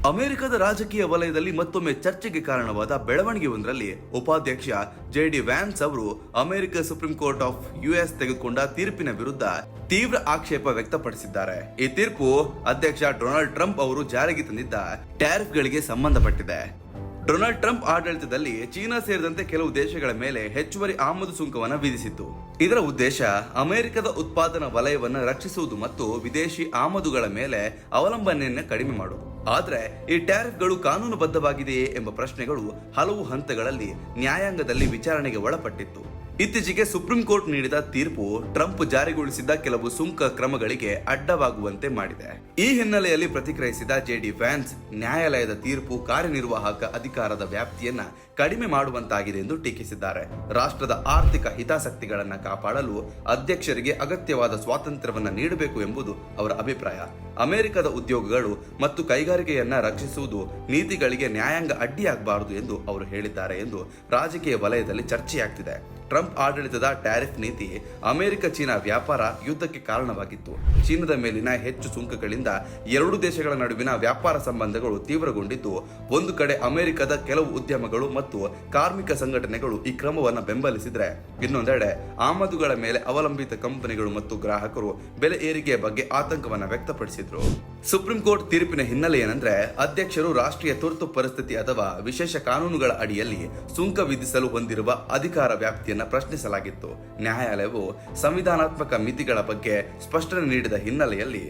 ಅಮೆರಿಕದ ರಾಜಕೀಯ ವಲಯದಲ್ಲಿ ಮತ್ತೊಮ್ಮೆ ಚರ್ಚೆಗೆ ಕಾರಣವಾದ ಬೆಳವಣಿಗೆ ಒಂದರಲ್ಲಿ ಉಪಾಧ್ಯಕ್ಷ JD ವ್ಯಾನ್ಸ್ ಅವರು America supreme court of US ತೆಗೆದುಕೊಂಡ ತೀರ್ಪಿನ ವಿರುದ್ಧ ತೀವ್ರ ಆಕ್ಷೇಪ ವ್ಯಕ್ತಪಡಿಸಿದ್ದಾರೆ. ಈ ತೀರ್ಪು ಅಧ್ಯಕ್ಷ ಡೊನಾಲ್ಡ್ ಟ್ರಂಪ್ ಅವರು ಜಾರಿಗೆ ತಂದಿದ್ದ ಟ್ಯಾರಿಫ್ಗಳಿಗೆ ಸಂಬಂಧಪಟ್ಟಿದೆ. ಡೊನಾಲ್ಡ್ ಟ್ರಂಪ್ ಆಡಳಿತದಲ್ಲಿ ಚೀನಾ ಸೇರಿದಂತೆ ಕೆಲವು ದೇಶಗಳ ಮೇಲೆ ಹೆಚ್ಚುವರಿ ಆಮದು ಸುಂಕವನ್ನು ವಿಧಿಸಿತ್ತು. ಇದರ ಉದ್ದೇಶ ಅಮೆರಿಕದ ಉತ್ಪಾದನಾ ವಲಯವನ್ನು ರಕ್ಷಿಸುವುದು ಮತ್ತು ವಿದೇಶಿ ಆಮದುಗಳ ಮೇಲೆ ಅವಲಂಬನೆಯನ್ನು ಕಡಿಮೆ ಮಾಡುವುದು. ಆದರೆ ಈ ಟ್ಯಾರಿಫ್ಗಳು ಕಾನೂನುಬದ್ಧವಾಗಿದೆಯೇ ಎಂಬ ಪ್ರಶ್ನೆಗಳು ಹಲವು ಹಂತಗಳಲ್ಲಿ ನ್ಯಾಯಾಂಗದಲ್ಲಿ ವಿಚಾರಣೆಗೆ ಒಳಪಟ್ಟಿತ್ತು. ಇತ್ತೀಚೆಗೆ ಸುಪ್ರೀಂ ಕೋರ್ಟ್ ನೀಡಿದ ತೀರ್ಪು ಟ್ರಂಪ್ ಜಾರಿಗೊಳಿಸಿದ್ದ ಕೆಲವು ಸುಂಕ ಕ್ರಮಗಳಿಗೆ ಅಡ್ಡವಾಗುವಂತೆ ಮಾಡಿದೆ. ಈ ಹಿನ್ನೆಲೆಯಲ್ಲಿ ಪ್ರತಿಕ್ರಿಯಿಸಿದ JD ವ್ಯಾನ್ಸ್ ನ್ಯಾಯಾಲಯದ ತೀರ್ಪು ಕಾರ್ಯನಿರ್ವಾಹಕ ಅಧಿಕಾರದ ವ್ಯಾಪ್ತಿಯನ್ನ ಕಡಿಮೆ ಮಾಡುವಂತಾಗಿದೆ ಎಂದು ಟೀಕಿಸಿದ್ದಾರೆ. ರಾಷ್ಟ್ರದ ಆರ್ಥಿಕ ಹಿತಾಸಕ್ತಿಗಳನ್ನು ಕಾಪಾಡಲು ಅಧ್ಯಕ್ಷರಿಗೆ ಅಗತ್ಯವಾದ ಸ್ವಾತಂತ್ರ್ಯವನ್ನು ನೀಡಬೇಕು ಎಂಬುದು ಅವರ ಅಭಿಪ್ರಾಯ. ಅಮೆರಿಕದ ಉದ್ಯೋಗಗಳು ಮತ್ತು ಕೈಗಾರಿಕೆಯನ್ನ ರಕ್ಷಿಸುವುದು ನೀತಿಗಳಿಗೆ ನ್ಯಾಯಾಂಗ ಅಡ್ಡಿಯಾಗಬಾರದು ಎಂದು ಅವರು ಹೇಳಿದ್ದಾರೆ ಎಂದು ರಾಜಕೀಯ ವಲಯದಲ್ಲಿ ಚರ್ಚೆಯಾಗ್ತಿದೆ. ಟ್ರಂಪ್ ಆಡಳಿತದ ಟ್ಯಾರಿಫ್ ನೀತಿ ಅಮೆರಿಕ ಚೀನಾ ವ್ಯಾಪಾರ ಯುದ್ಧಕ್ಕೆ ಕಾರಣವಾಗಿತ್ತು. ಚೀನಾದ ಮೇಲಿನ ಹೆಚ್ಚು ಸುಂಕಗಳಿಂದ ಎರಡು ದೇಶಗಳ ನಡುವಿನ ವ್ಯಾಪಾರ ಸಂಬಂಧಗಳು ತೀವ್ರಗೊಂಡಿದ್ದು, ಒಂದು ಕಡೆ ಅಮೆರಿಕದ ಕೆಲವು ಉದ್ಯಮಗಳು ಮತ್ತು ಕಾರ್ಮಿಕ ಸಂಘಟನೆಗಳು ಈ ಕ್ರಮವನ್ನು ಬೆಂಬಲಿಸಿದ್ರೆ, ಇನ್ನೊಂದೆಡೆ ಆಮದುಗಳ ಮೇಲೆ ಅವಲಂಬಿತ ಕಂಪನಿಗಳು ಮತ್ತು ಗ್ರಾಹಕರು ಬೆಲೆ ಏರಿಕೆಯ ಬಗ್ಗೆ ಆತಂಕವನ್ನು ವ್ಯಕ್ತಪಡಿಸಿದ್ರು. ಸುಪ್ರೀಂ ಕೋರ್ಟ್ ತೀರ್ಪಿನ ಹಿನ್ನೆಲೆ ಏನಂದ್ರೆ, ಅಧ್ಯಕ್ಷರು ರಾಷ್ಟ್ರೀಯ ತುರ್ತು ಪರಿಸ್ಥಿತಿ ಅಥವಾ ವಿಶೇಷ ಕಾನೂನುಗಳ ಅಡಿಯಲ್ಲಿ ಸುಂಕ ವಿಧಿಸಲು ಹೊಂದಿರುವ ಅಧಿಕಾರ ವ್ಯಾಪ್ತಿಯನ್ನು ಪ್ರಶ್ನಿಸಲಾಗಿತ್ತು. ನ್ಯಾಯಾಲಯವು ಸಂವಿಧಾನಾತ್ಮಕ ಮಿತಿಗಳ ಬಗ್ಗೆ ಸ್ಪಷ್ಟನೆ ನೀಡಿದ ಹಿನ್ನೆಲೆಯಲ್ಲಿ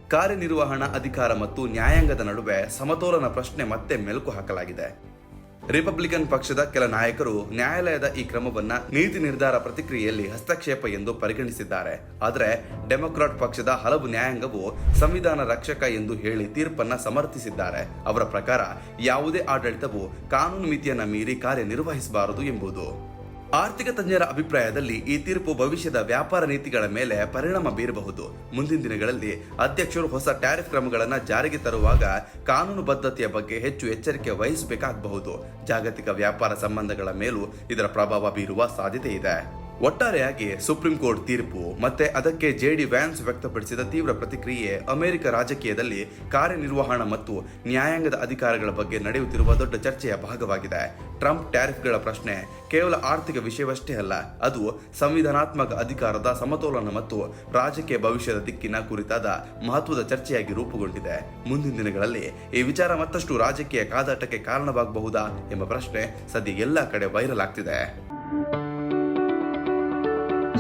ಕಾರ್ಯನಿರ್ವಹಣಾ ಅಧಿಕಾರ ಮತ್ತು ನ್ಯಾಯಾಂಗದ ನಡುವೆ ಸಮತೋಲನ ಪ್ರಶ್ನೆ ಮತ್ತೆ ಮೆಲುಕು ಹಾಕಲಾಗಿದೆ. ರಿಪಬ್ಲಿಕನ್ ಪಕ್ಷದ ಕೆಲ ನಾಯಕರು ನ್ಯಾಯಾಲಯದ ಈ ಕ್ರಮವನ್ನ ನೀತಿ ನಿರ್ಧಾರ ಪ್ರತಿಕ್ರಿಯೆಯಲ್ಲಿ ಹಸ್ತಕ್ಷೇಪ ಎಂದು ಪರಿಗಣಿಸಿದ್ದಾರೆ. ಆದರೆ ಡೆಮೊಕ್ರಾಟ್ ಪಕ್ಷದ ಹಲವು ನ್ಯಾಯಾಂಗವು ಸಂವಿಧಾನ ರಕ್ಷಕ ಎಂದು ಹೇಳಿ ತೀರ್ಪನ್ನ ಸಮರ್ಥಿಸಿದ್ದಾರೆ. ಅವರ ಪ್ರಕಾರ ಯಾವುದೇ ಆಡಳಿತವು ಕಾನೂನು ಮಿತಿಯನ್ನ ಮೀರಿ ಕಾರ್ಯನಿರ್ವಹಿಸಬಾರದು ಎಂಬುದು. ಆರ್ಥಿಕ ತಜ್ಞರ ಅಭಿಪ್ರಾಯದಲ್ಲಿ ಈ ತೀರ್ಪು ಭವಿಷ್ಯದ ವ್ಯಾಪಾರ ನೀತಿಗಳ ಮೇಲೆ ಪರಿಣಾಮ ಬೀರಬಹುದು. ಮುಂದಿನ ದಿನಗಳಲ್ಲಿ ಅಧ್ಯಕ್ಷರು ಹೊಸ ಟ್ಯಾರಿಫ್ ಕ್ರಮಗಳನ್ನು ಜಾರಿಗೆ ತರುವಾಗ ಕಾನೂನು ಬದ್ಧತೆಯ ಬಗ್ಗೆ ಹೆಚ್ಚು ಎಚ್ಚರಿಕೆ ವಹಿಸಬೇಕಾಗಬಹುದು. ಜಾಗತಿಕ ವ್ಯಾಪಾರ ಸಂಬಂಧಗಳ ಮೇಲೂ ಇದರ ಪ್ರಭಾವ ಬೀರುವ ಸಾಧ್ಯತೆ ಇದೆ. ಒಟ್ಟಾರೆಯಾಗಿ ಸುಪ್ರೀಂ ಕೋರ್ಟ್ ತೀರ್ಪು ಮತ್ತೆ ಅದಕ್ಕೆ JD ವ್ಯಾನ್ಸ್ ವ್ಯಕ್ತಪಡಿಸಿದ ತೀವ್ರ ಪ್ರತಿಕ್ರಿಯೆ ಅಮೆರಿಕ ರಾಜಕೀಯದಲ್ಲಿ ಕಾರ್ಯನಿರ್ವಹಣಾ ಮತ್ತು ನ್ಯಾಯಾಂಗದ ಅಧಿಕಾರಗಳ ಬಗ್ಗೆ ನಡೆಯುತ್ತಿರುವ ದೊಡ್ಡ ಚರ್ಚೆಯ ಭಾಗವಾಗಿದೆ. ಟ್ರಂಪ್ ಟ್ಯಾರಿಫ್ಗಳ ಪ್ರಶ್ನೆ ಕೇವಲ ಆರ್ಥಿಕ ವಿಷಯವಷ್ಟೇ ಅಲ್ಲ, ಅದು ಸಂವಿಧಾನಾತ್ಮಕ ಅಧಿಕಾರದ ಸಮತೋಲನ ಮತ್ತು ರಾಜಕೀಯ ಭವಿಷ್ಯದ ದಿಕ್ಕಿನ ಕುರಿತಾದ ಮಹತ್ವದ ಚರ್ಚೆಯಾಗಿ ರೂಪುಗೊಂಡಿದೆ. ಮುಂದಿನ ದಿನಗಳಲ್ಲಿ ಈ ವಿಚಾರ ಮತ್ತಷ್ಟು ರಾಜಕೀಯ ಕಾದಾಟಕ್ಕೆ ಕಾರಣವಾಗಬಹುದಾ ಎಂಬ ಪ್ರಶ್ನೆ ಸದ್ಯ ಎಲ್ಲಾ ಕಡೆ ವೈರಲ್ ಆಗ್ತಿದೆ.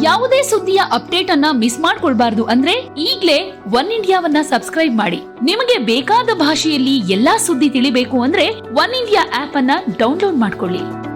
ಯಾವುದೇ ಸುದ್ದಿಯ ಅಪ್ಡೇಟ್ ಅನ್ನ ಮಿಸ್ ಮಾಡ್ಕೊಳ್ಬಾರ್ದು ಅಂದ್ರೆ ಈಗ್ಲೇ ಒನ್ ಇಂಡಿಯಾವನ್ನ ಸಬ್ಸ್ಕ್ರೈಬ್ ಮಾಡಿ. ನಿಮಗೆ ಬೇಕಾದ ಭಾಷೆಯಲ್ಲಿ ಎಲ್ಲಾ ಸುದ್ದಿ ತಿಳಿಬೇಕು ಅಂದ್ರೆ ಒನ್ ಇಂಡಿಯಾ ಆಪ್ ಅನ್ನ ಡೌನ್ಲೋಡ್ ಮಾಡ್ಕೊಳ್ಳಿ.